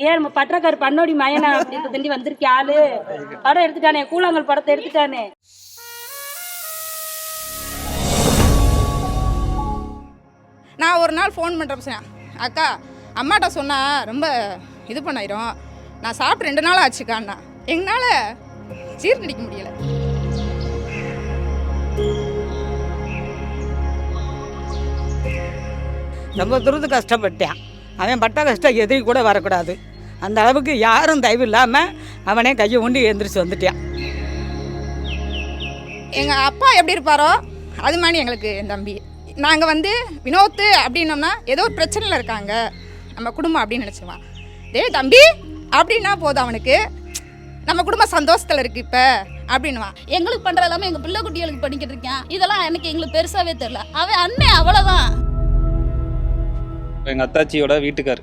ஏன் நம்ம பற்றக்காரு பண்ணோடி மயனா அப்படின்னு தண்டி வந்திருக்கே ஆளு. படம் எடுத்துட்டானே, கூழாங்கல் படத்தை எடுத்துட்டானே. நான் ஒரு நாள் ஃபோன் பண்ணுறேன், அக்கா அம்மாட்ட சொன்னால் ரொம்ப இது பண்ணிடும், நான் சாப்பிட்டு 2 நாள் ஆச்சுக்கான்னா. எங்களால் சீர்கடிக்க முடியலை. ரொம்ப தூரத்து கஷ்டப்பட்டான். அவன் பட்ட கஷ்டம் எதிரி கூட வரக்கூடாது. அந்த அளவுக்கு யாரும் தயவு இல்லாமல் அவனே கையை உண்டி எழுந்திரிச்சு வந்துட்டான். எங்கள் அப்பா எப்படி இருப்பாரோ அது மாதிரி எங்களுக்கு என் தம்பி. நாங்கள் வினோத்து அப்படின்னோம்னா ஏதோ ஒரு பிரச்சனையில் இருக்காங்க நம்ம குடும்பம் அப்படின்னு நினச்சிடுவான். டேய் தம்பி அப்படின்னா போதும், அவனுக்கு நம்ம குடும்பம் சந்தோஷத்தில் இருக்குது இப்போ அப்படின்னுவான். எங்களுக்கு பண்ணுறது எல்லாமே எங்கள் பிள்ளை குட்டிகளுக்கு படிக்கிட்டு இருக்கேன். இதெல்லாம் எனக்கு எங்களுக்கு பெருசாகவே தெரில. அவன் அண்ணன் அவ்வளோதான். எங்கள் அத்தாச்சியோட வீட்டுக்கார்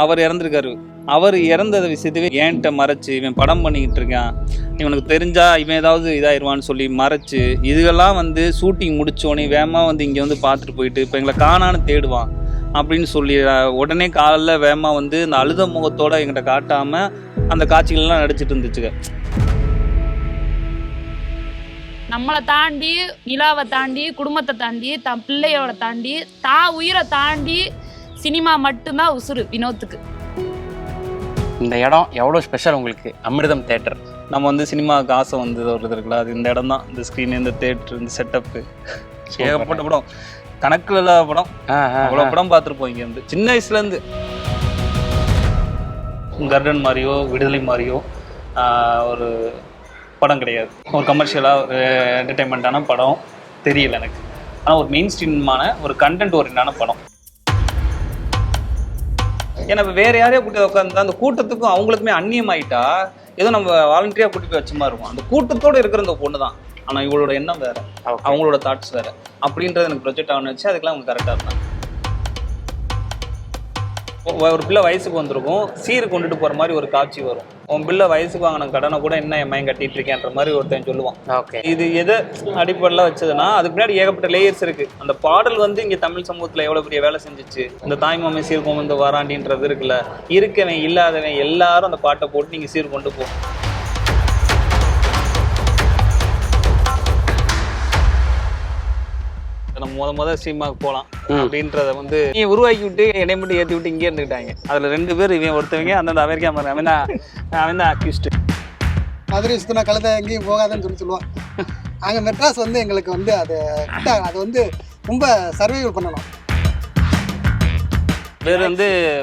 அவர் இறந்துருக்காரு. அவர் இறந்த விஷயத்தவே என்கிட்ட மறைச்சு இவன் படம் பண்ணிக்கிட்டு இருக்கான், இவனுக்கு தெரிஞ்சா இவன் ஏதாவது இதாயிருவான்னு சொல்லி மறைச்சு இதுகெல்லாம் ஷூட்டிங் முடிச்சோடனே வேகமாக இங்கே பார்த்துட்டு போயிட்டு இப்போ எங்களை காணான்னு தேடுவான் அப்படின்னு சொல்லி உடனே காலைல வேகமாக இந்த அழுத முகத்தோட எங்கிட்ட காட்டாமல் அந்த காட்சிகள்லாம் நடிச்சிட்டு இருந்துச்சுங்க. நம்மளை தாண்டி, நிலாவை தாண்டி, குடும்பத்தை தாண்டி, தன் பிள்ளையோட தாண்டி, உயிரை தாண்டி சினிமா மட்டும்தான் உசுறு வினோத்துக்கு. இந்த இடம் எவ்வளோ ஸ்பெஷல் உங்களுக்கு? அமிர்தம் தேட்டர். நம்ம சினிமாவுக்கு ஆசை வருது இருக்குல்ல, அது இந்த இடம் தான். இந்த ஸ்க்ரீன், இந்த தேட்டர், இந்த செட்டப்பு, ஏகப்பட்ட படம், கணக்கில் இல்லாத படம், அவ்வளோ படம் பார்த்துருப்போம் இங்கே சின்ன வயசுலேருந்து. கர்டன் மாதிரியோ விடுதலை மாதிரியோ ஒரு படம் கிடையாது. ஒரு கமர்ஷியலாக ஒரு என்டர்டெயின்மெண்ட்டான படம் தெரியல எனக்கு. ஆனால் ஒரு மெயின் ஸ்ட்ரீமான ஒரு கண்டென்ட் ஓரியன்டான படம். ஏன்னா இப்போ வேறு யாரையோ கூட்டி உட்காந்து அந்த கூட்டத்துக்கும் அவங்களுக்குமே அந்நியமாயிட்டா ஏதோ நம்ம வாலண்டியராக கூட்டி போய் வச்ச மாதிரி இருக்கும். அந்த கூட்டத்தோடு இருக்கிற இந்த பொண்ணு தான், ஆனால் இவங்களோட எண்ணம் வேறு, அவங்களோட தாட்ஸ் வேறு அப்படின்றது எனக்கு ப்ரொஜெக்ட் ஆகணும்னு வச்சு அதுக்கெல்லாம் அவங்க கரெக்டாக இருந்தாங்க. ஒரு பிள்ளை வயசுக்கு வந்திருக்கும், சீர் கொண்டுட்டு போகிற மாதிரி ஒரு காட்சி வரும். உன் பிள்ளை வயசுக்கு வாங்கின கடனை கூட என்ன என் மயம் கட்டிட்டு இருக்கேன்ற மாதிரி ஒருத்தன் சொல்லுவான். இது எதை அடிப்படையில் வச்சதுன்னா அதுக்கு பின்னாடி ஏகப்பட்ட லேயர்ஸ் இருக்குது. அந்த பாடல் இங்கே தமிழ் சமூகத்தில் எவ்வளோ பெரிய வேலை செஞ்சிச்சு. இந்த தாய்மாமை சீர் கொண்டு வராண்டின்றது இருக்குல்ல, இருக்கவன் இல்லாதவன் எல்லாரும் அந்த பாட்டை போட்டு நீங்கள் சீர் கொண்டு போ. நம்ம முத சினிமாவுக்கு போகலாம் அப்படின்றத நீ உருவாக்கி விட்டு என்னை மட்டும் ஏற்றி விட்டு இங்கே இருந்துக்கிட்டாங்க. அதில் 2 பேர் இவன் ஒருத்தவங்க அந்தந்த அமெரிக்கா மாதிரி அவன் தான் அக்யூஸ்டு. மதுரை சுத்தினா கழுதை எங்கேயும் போகாதுன்னு சொல்லுவான். அங்கே மெட்ராஸ் எங்களுக்கு அது ரொம்ப சர்வைவல் பண்ணணும். பேர்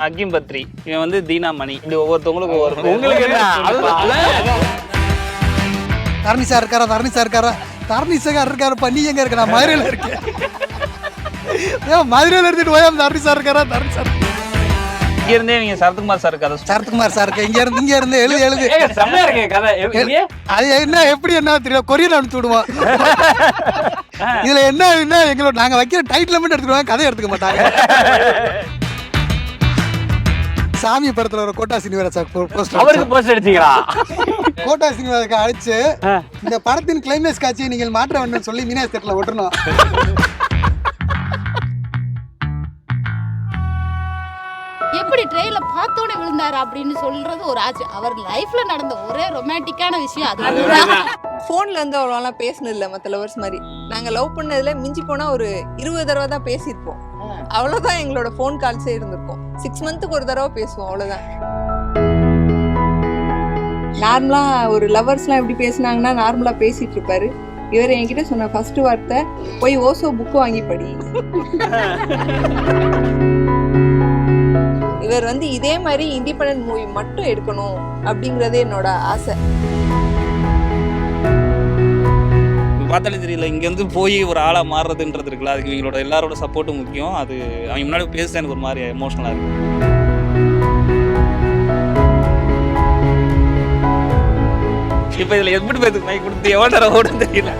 அக்கிம் பத்ரி, இவன் தீனா மணி. இப்படி ஒவ்வொருத்தவங்களுக்கும் ஒவ்வொரு. உங்களுக்கு தரணிசா இருக்காரா தரணிசா இருக்காரப்பா, நீ எங்க இருக்க? நான் மதுரையில் இருக்கேன். மதுரையில் எடுத்துட்டு போய் தரணிசா இருக்காரா? தரணிசா இங்க இருந்தே நீங்க சரத்குமார் சார் கதை. சரத்குமார் சார் இங்க இருந்து எழுது அது என்ன எப்படி என்ன தெரியும், கொரியர் அனுப்பிச்சு விடுவோம். இதுல என்ன எங்களோட நாங்க வைக்கிற டைட்டில் மட்டும் எடுத்துக்குவாங்க, கதை எடுத்துக்க மாட்டாங்க. சாமி படத்துல ஒரு கோட்டா சீனிவாசன் போஸ்டர் அடிச்சீங்களா? கோட்டா சீனிவாசன் அடிச்சு இந்த படத்தின் கிளைமேக்ஸ் காட்சியை நீங்கள் மாற்ற வேண்டும் சொல்லி மீனாஸ் தேட்டர்ல ஒட்டணும். எப்படி ட்ரெயில பார்த்தோன்னே விழுந்தாரு அப்படின்னு சொல்றது ஒரு ஆச்சு. அவர் லைஃப்ல நடந்த ஒரே ரொமான்டிக்கான விஷயம் அதுதான். ஃபோன்ல அவ்வளோலாம் பேசினது இல்லை மற்ற லவர்ஸ் மாதிரி. நாங்கள் லவ் பண்ணதுல மிஞ்சி போனால் ஒரு 20 தடவை தான் பேசியிருப்போம். அவ்வளோதான் எங்களோட ஃபோன் கால்ஸே இருந்திருக்கும். 6 மந்த்துக்கு ஒரு தடவை பேசுவோம், அவ்வளோதான். நார்மலாக ஒரு லவர்ஸ்லாம் எப்படி பேசினாங்கன்னா நார்மலாக பேசிகிட்டு இருப்பாரு. இவர் என்கிட்ட சொன்ன ஃபர்ஸ்ட் வார்த்தை, போய் ஓசோ புக்கு வாங்கி படி. இவர் இதே மாதிரி இண்டிபெண்டன்ட் மூவி மட்டும் எடுக்கணும் அப்படிங்கிறதே என்னோட ஆசை. பார்த்தாலே தெரியல, இங்கேருந்து போய் ஒரு ஆளாக மாறுறதுன்றது இருக்குல்ல, அதுக்கு இவங்களோட எல்லாரோட சப்போர்ட்டும் முக்கியம். அது அவங்க முன்னாடி பேச எனக்கு ஒரு மாதிரி எமோஷனலாக இருக்கு. இப்போ இதில் எப்படி பேருக்கு மைக் கொடுத்து எவ்வளோ நேரம் ஓடுன்னு தெரியல.